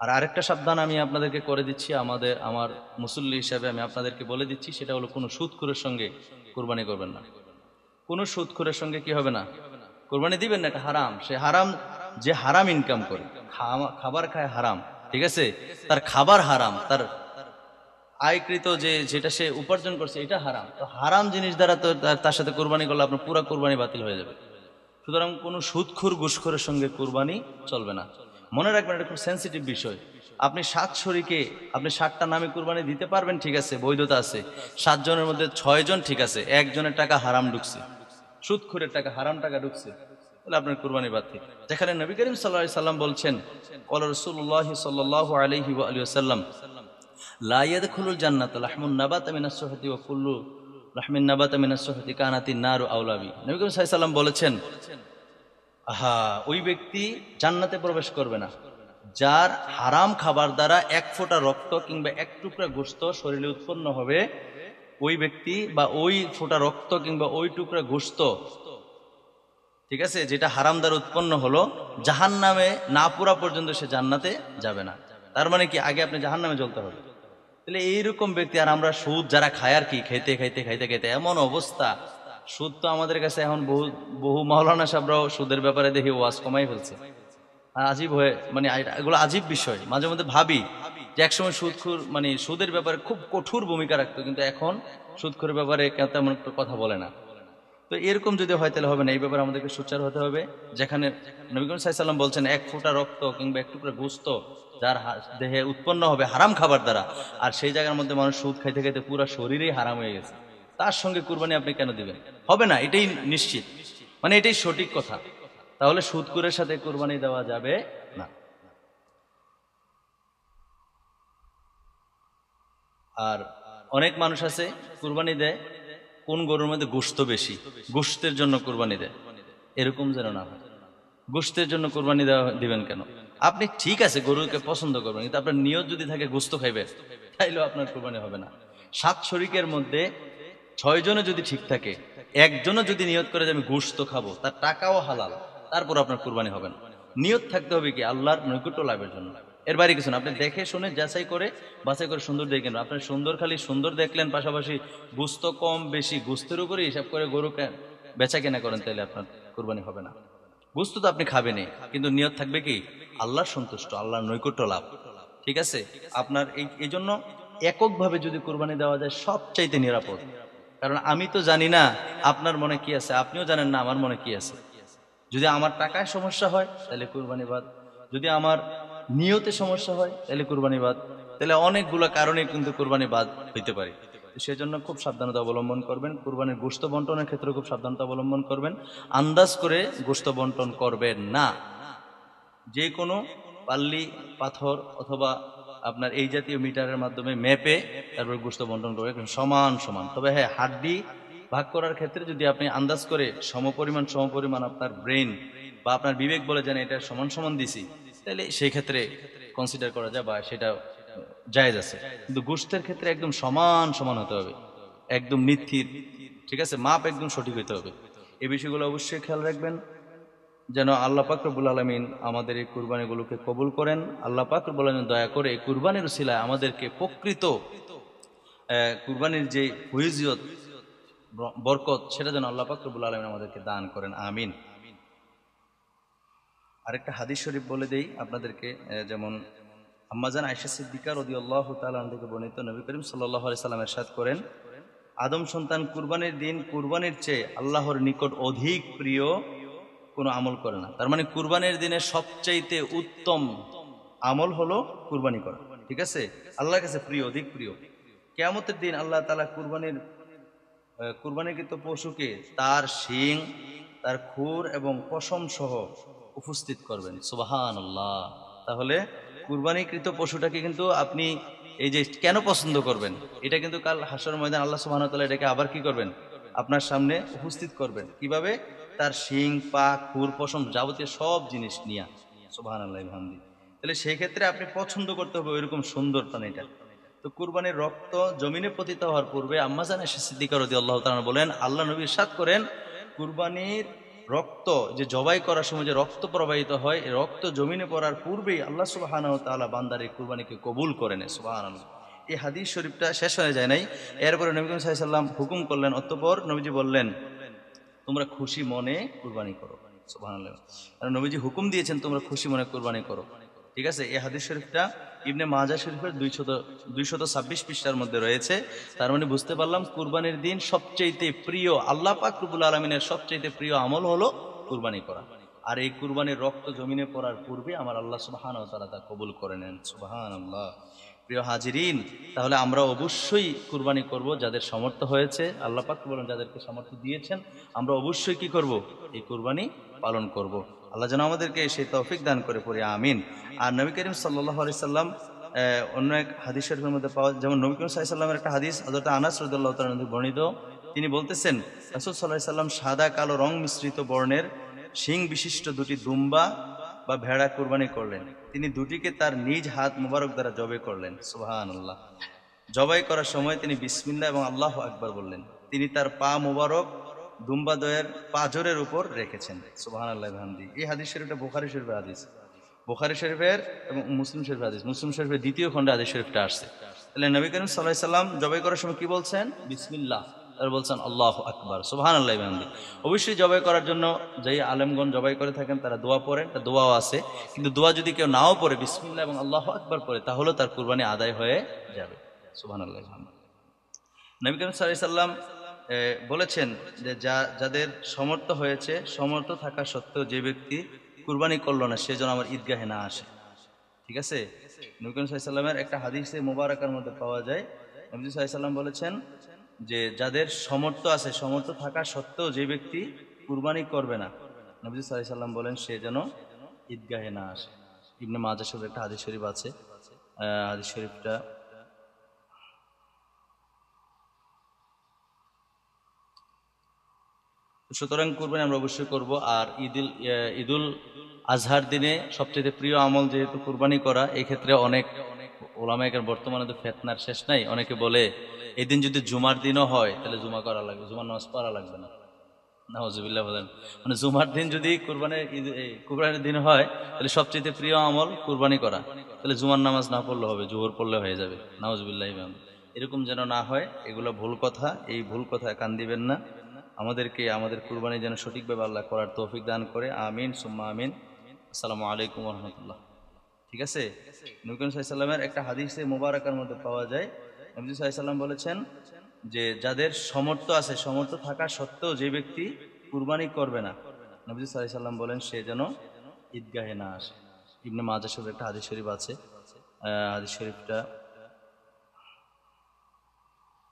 আর আরেকটা সাবধান আমি আপনাদেরকে করে দিচ্ছি, আমার মুসল্লি হিসাবে আমি আপনাদেরকে বলে দিচ্ছি, সেটা হলো কোনো সুদখোরের সঙ্গে কুরবানি করবেন না। কোনো সুদখোরের সঙ্গে কি হবে না, কুরবানি দিবেন না। এটা হারাম। সে হারাম, যে হারাম ইনকাম করে, খাবার খায় হারাম, ঠিক আছে, তার খাবার হারাম, তার আয়কৃত যেটা সে উপার্জন করছে এটা হারাম। তো হারাম জিনিস দ্বারা তো তার সাথে কুরবানি করলে আপনার পুরো কুরবানি বাতিল হয়ে যাবে। সুতরাং কোনো সুদখোর ঘুষখোরের সঙ্গে কুরবানি চলবে না। মনে রাখবেন, এটা খুব সেন্সিটিভ বিষয়। আপনি 7 শরীকে আপনি 7টা নামে কুরবানি দিতে পারবেন, ঠিক আছে, বৈধতা আছে। 7 জনের মধ্যে 6 জন ঠিক আছে, একজনের টাকা হারাম ঢুকছে, সুদখোরের টাকা, হারাম টাকা ঢুকছে, তাহলে আপনার কুরবানি বাতিল। যেখানে নবী করিম সাল্লাল্লাহু আলাইহি সাল্লাম বলছেন, ক্বালা রাসূলুল্লাহ সাল্লাল্লাহু আলাইহি ওয়া আলিহি ওয়াসাল্লাম, লা ইয়াদখুলুল জান্নাতা লাহমুন নাবাতা মিনাস সুহতি ওয়া কুল্লু লাহমিন নাবাতা মিনাস সুহতি কানাতিন নারু আওলা বি। নবী করিম সাল্লাল্লাহু আলাইহি সাল্লাম বলেছেন, ওই ব্যক্তি জান্নাতে প্রবেশ করবে না যার হারাম খাবার দ্বারা 1 ফোঁটা রক্ত কিংবা 1 টুকরা গোশত শরীরে উৎপন্ন হবে। ওই ব্যক্তি বা ওই ফোঁটা রক্ত কিংবা ওই টুকরা গোশত, ঠিক আছে, যেটা হারাম দ্বারা উৎপন্ন হলো, জাহান্নামে না পুরা পর্যন্ত সে জান্নাতে যাবে না। তার মানে কি, আগে আপনি জাহান্নামে জ্বলতে হবে। তাহলে এইরকম ব্যক্তি, আর আমরা সুদ যারা খায় আর কি, খাইতে খাইতে খাইতে খাইতে এমন অবস্থা, সুদ তো আমাদের কাছে এখন বহু বহু মাওলানা সাহেবরাও সুদের ব্যাপারে দেখি ওয়াজ কমাই ফেলছে। আজীব হয়ে, মানে এগুলো আজীব বিষয়। মাঝে মধ্যে ভাবি যে একসময় সুদখোর, মানে সুদের ব্যাপারে খুব কঠোর ভূমিকা রাখতো, কিন্তু এখন সুদখোরের ব্যাপারে তেমন একটা কথা বলে না। তো এরকম যদি হয় তাহলে হবে না। এই ব্যাপারে আমাদেরকে সোচ্চার হতে হবে। যেখানে নবী করিম সাল্লাল্লাহু আলাইহি সাল্লাম বলছেন, 1 ফোঁটা রক্ত কিংবা 1 টুকরা গোশত যার দেহে উৎপন্ন হবে হারাম খাবার দ্বারা, আর সেই জায়গার মধ্যে মানুষ সুদ খাইতে খাইতে পুরো শরীরেই হারাম হয়ে গেছে, তার সঙ্গে কুরবানি আপনি কেন দিবেন? হবে না, এটাই নিশ্চিত, মানে এটাই সঠিক কথা। তাহলে সুদখোরের সাথে কুরবানি দেওয়া যাবে না। আর অনেক মানুষ আছে কুরবানি দেয়, কোন গরুর মধ্যে গোশত বেশি, গোশতের জন্য কুরবানি দেয়। এরকম যেন না হয়। গোশতের জন্য কুরবানি দিবেন কেন? আপনি ঠিক আছে গরুকে পছন্দ করবেন, কিন্তু আপনার নিয়ত যদি থাকে গোশত খাইবে, তাইলেও আপনার কুরবানি হবে না। 7 শরীকের মধ্যে 6 জনে যদি ঠিক থাকে, একজনও যদি নিয়ত করে যে আমি গোশত খাবো, তার টাকাও হালাল, তারপর আপনার কুরবানি হবে না। নিয়ত থাকতে হবে কি, আল্লাহর নৈকট্য লাভের জন্য। এর বাইরে কিছু না। আপনি দেখে শুনে যাচাই করে বাছাই করে সুন্দর দেখেন। আপনি সুন্দর, খালি সুন্দর দেখলেন, পাশাপাশি গোশত কম বেশি গোশতের উপরে হিসাব করে গরু বেচা কেনা করেন, তাহলে আপনার কুরবানি হবে না। গোশত তো আপনি খাবেনই, কিন্তু নিয়ত থাকবে কি, আল্লাহর সন্তুষ্ট, আল্লাহর নৈকট্য লাভ, ঠিক আছে। আপনার এই জন্য এককভাবে যদি কুরবানি দেওয়া যায় সবচাইতে নিরাপদ। কারণ আমি তো জানি না আপনার মনে কি আছে, আপনিও জানেন না আমার মনে কি আছে। যদি আমার টাকায় সমস্যা হয় তাহলে কুরবানি বাদ, যদি আমার নিয়তে সমস্যা হয় তাহলে কুরবানি বাদ, তাহলে অনেকগুলো কারণে কিন্তু কুরবানি বাদ হইতে পারে। সেজন্য খুব সাবধানতা অবলম্বন করবেন। কুরবানির গোশত বন্টনের ক্ষেত্রে খুব সাবধানতা অবলম্বন করবেন। আন্দাজ করে গোশত বন্টন করবেন না। যে কোনো পাল্লি, পাথর অথবা আপনার এই জাতীয় মিটারের মাধ্যমে মেপে তারপর গোশত বন্টন করবে সমান সমান। তবে হ্যাঁ, হাড্ডি ভাগ করার ক্ষেত্রে যদি আপনি আন্দাজ করে সমপরিমাণ আপনার ব্রেন বা আপনার বিবেক বলে যেন এটা সমান সমান দিছি, তাহলে সেই ক্ষেত্রে কনসিডার করা যায় বা সেটা জায়েজ আছে। কিন্তু গোশতের ক্ষেত্রে একদম সমান সমান হতে হবে, একদম নিথির, ঠিক আছে, মাপ একদম সঠিক হতে হবে। এই বিষয়গুলো অবশ্যই খেয়াল রাখবেন, যেন আল্লাহ পাক রব্বুল আলামিন আমাদের এই কুরবানিগুলোকে কবুল করেন। আল্লাহ পাক রব্বুল আলামিন দয়া করে এই কুরবানির উসিলায় আমাদেরকে প্রকৃত কুরবানির যে ফজিলত, বরকত, সেটা যেন আল্লাহ পাক রব্বুল আলামিন আমাদেরকে দান করেন, আমিন। আরেকটা হাদিস শরীফ বলে দেই আপনাদেরকে, যেমন আম্মাজান আয়েশা সিদ্দিকা রাদিয়াল্লাহু তাআলা আনহা থেকে বর্ণিত, নবী করিম সাল্লাল্লাহু আলাইহি সাল্লাম ইরশাদ করেন, আদম সন্তান কুরবানির দিন কুরবানির চেয়ে আল্লাহর নিকট অধিক প্রিয় কোনো আমল করে না। তার মানে কুরবানির দিনে সবচাইতে উত্তম আমল হলো কুরবানি করা, ঠিক আছে, আল্লাহর কাছে প্রিয়, অধিক প্রিয়। কিয়ামতের দিন আল্লাহ তাআলা কুরবানিকৃত পশুকে তার শিং, তার খুর এবং পশম সহ উপস্থিত করবেন, সুবহানাল্লাহ। তাহলে কুরবানিকৃত পশুটাকে কিন্তু আপনি এই যে কেন পছন্দ করবেন, এটা কিন্তু কাল হাসর ময়দান আল্লাহ সুবহানাহু ওয়া তাআলা এটাকে আবার কি করবেন, আপনার সামনে উপস্থিত করবেন। কিভাবে? তার শিং, পা, খুর, পশম, যাবতীয় সব জিনিস নিয়ে, সুবহানাল্লাহ বিহামদি। তাহলে সেই ক্ষেত্রে আপনি পছন্দ করতে হবে ওইরকম সুন্দর প্রাণীটা। তো কুরবানির রক্ত জমিনে পতিত হওয়ার পূর্বে আম্মা জান আয়েশা সিদ্দিকা রাদিয়াল্লাহু তাআলা বলেন, আল্লাহ নবী ইরশাদ করেন, কুরবানির রক্ত যে জবাই করার সময় যে রক্ত প্রবাহিত হয়, এই রক্ত জমিনে পড়ার পূর্বেই আল্লাহ সুবহানাহু ওয়া তাআলা বান্দার এই কুরবানিকে কবুল করে নেয়। সুবহানাল্লাহ। এই হাদিস শরীফটা শেষ হয়ে যায় নাই, এরপরে নবী করিম সাল্লাল্লাহু আলাইহি ওয়াসাল্লাম হুকুম করলেন, অতঃপর নবীজি বললেন তোমরা খুশি মনে কুরবানি করো। সুবহানাল্লাহ। কারণ নবীজি হুকুম দিয়েছেন তোমরা খুশি মনে কুরবানি করো। ঠিক আছে, এই হাদিস শরীফটা ইবনে মাজাহ শরীফের 226 পৃষ্ঠার মধ্যে রয়েছে। তার মানে বুঝতে পারলাম কুরবানির দিন সবচেয়ে প্রিয়, আল্লাহ পাক রব্বুল আলামিনের সবচেয়ে প্রিয় আমল হলো কুরবানি করা। আর এই কুরবানির রক্ত জমিনে পড়ার পূর্বে আমার আল্লাহ সুবহানাহু ওয়া তাআলা তা কবুল করে নেন। সুবহানাল্লাহ। প্রিয় হাজিরিন, তাহলে আমরা অবশ্যই কুরবানি করব যাদের সামর্থ্য হয়েছে। আল্লাহ পাক বলেন যাদেরকে সামর্থ্য দিয়েছেন আমরা অবশ্যই কি করব, এই কুরবানি পালন করব। আল্লাহ যেন আমাদেরকে সেই তৌফিক দান করে পড়ি, আমিন। আর নবী করিম সাল্লাল্লাহু আলাইহি সাল্লাম অন্য এক হাদিস শরীফের মধ্যে পাওয়া, যেমন নবী করিম সাল্লাল্লাহু আলাইহি সাল্লামের একটা হাদিস হযরত আনাস রাদিয়াল্লাহু তাআলা থেকে বর্ণিত, তিনি বলতেছেন রাসূল সাল্লাল্লাহু আলাইহি সাল্লাম সাদা কালো রং মিশ্রিত বর্ণের শিং বিশিষ্ট দুটি দুম্বা বা ভেড়া কুরবানি করলেন। তিনি দুটিকে তার নিজ হাত মুবারক দ্বারা জবাই করলেন। সুবহানাল্লাহ। জবাই করার সময় তিনি বিসমিল্লাহ এবং আল্লাহু আকবার বললেন। তিনি তার পা মুবারক দুম্বাদ্বয়ের পাঁজরের উপর রেখেছেন। সুবহানাল্লাহ বিহামদি। এই হাদিস শরীফটা বুখারী শরীফের হাদিস, বুখারী শরীফের এবং মুসলিম শরীফের হাদিস, মুসলিম শরীফের দ্বিতীয় খণ্ডে হাদিস শরীফটা আসছে। তাহলে নবী করিম সাল্লাল্লাহু আলাইহি সাল্লাম জবাই করার সময় কি বলছেন? বিসমিল্লাহ, আর বলছেন আল্লাহু আকবার। সুবহানাল্লাহ বিহামদি। অবশ্যই জবাই করার জন্য যেই আলেমগণ জবাই করে থাকেন তারা দোয়া পড়েন, তা দোয়াও আছে, কিন্তু দোয়া যদি কেউ নাও পড়ে বিসমিল্লাহ এবং আল্লাহু আকবার পড়ে তাহলে তার কুরবানি আদায় হয়ে যাবে। সুবহানাল্লাহ বিহামদি। নবী করিম সাল্লাল্লাহু আলাইহি সাল্লাম বলেছেন যে যাদের সমর্থ হয়েছে, সমর্থ থাকা সত্ত্বেও যে ব্যক্তি কুরবানি করলো না সে যেন আমার ঈদগাহে না আসে। ঠিক আছে, নবী করিম সাল্লাল্লাহু আলাইহি সাল্লামের একটা হাদিসে মুবারাকার মধ্যে পাওয়া যায়, নবী সাল্লাল্লাহু আলাইহি সাল্লাম বলেছেন যে যাদের সমর্থ আছে, সমর্থ থাকা সত্ত্বেও যে ব্যক্তি কুরবানি করবে না, নবী সাল্লাল্লাহু আলাইহি সাল্লাম বলেন সে যেন ঈদগাহে না আসে। ইবনে মাজাহ শরীফের একটা হাদিস শরীফ আছে, হাদিস শরীফটা সুতরাং কুরবানি আমরা অবশ্যই করব। আর ঈদুল আজহার দিনে সবচেয়ে প্রিয় আমল যেহেতু কুরবানি করা, এই ক্ষেত্রে অনেক ওলামায়ে কেরাম, বর্তমানে তো ফিতনার শেষ নাই, অনেকে বলে এই দিন যদি জুমার দিনও হয় তাহলে জুমা করা লাগবে, জুমার নামাজ পড়া লাগবে না। নাউজুবিল্লাহ বলেন, মানে জুমার দিন যদি কুরবানির দিন হয় তাহলে সবচেয়ে প্রিয় আমল কুরবানি করা, তাহলে জুমার নামাজ না পড়লে হবে, জোহর পড়লে হয়ে যাবে। নাউজুবিল্লাহ। এরকম যেন না হয়, এগুলো ভুল কথা, এই ভুল কথা কান দিবেন না। আমাদেরকে আমাদের কুরবানি যেন সঠিকভাবে আল্লাহ করার তৌফিক দান করে, আমিন সুম্মা আমিন। আসসালামু আলাইকুম ওয়া রাহমাতুল্লাহ। ঠিক আছে, নবী করিম সাল্লাল্লাহু আলাইহি সাল্লামের একটা হাদিসে মুবারাকার মধ্যে পাওয়া যায়, নবী সাল্লাল্লাহু আলাইহি সাল্লাম বলেছেন যে যাদের সমর্থ আছে, সমর্থ থাকা সত্ত্বেও যে ব্যক্তি কুরবানি করবে না, নবী সাল্লাল্লাহু আলাইহি সাল্লাম বলেন সে যেন ঈদগাহে না আসে। ইবনে মাজাহ শরীফের একটা হাদিস শরীফ আছে, হাদিস শরীফটা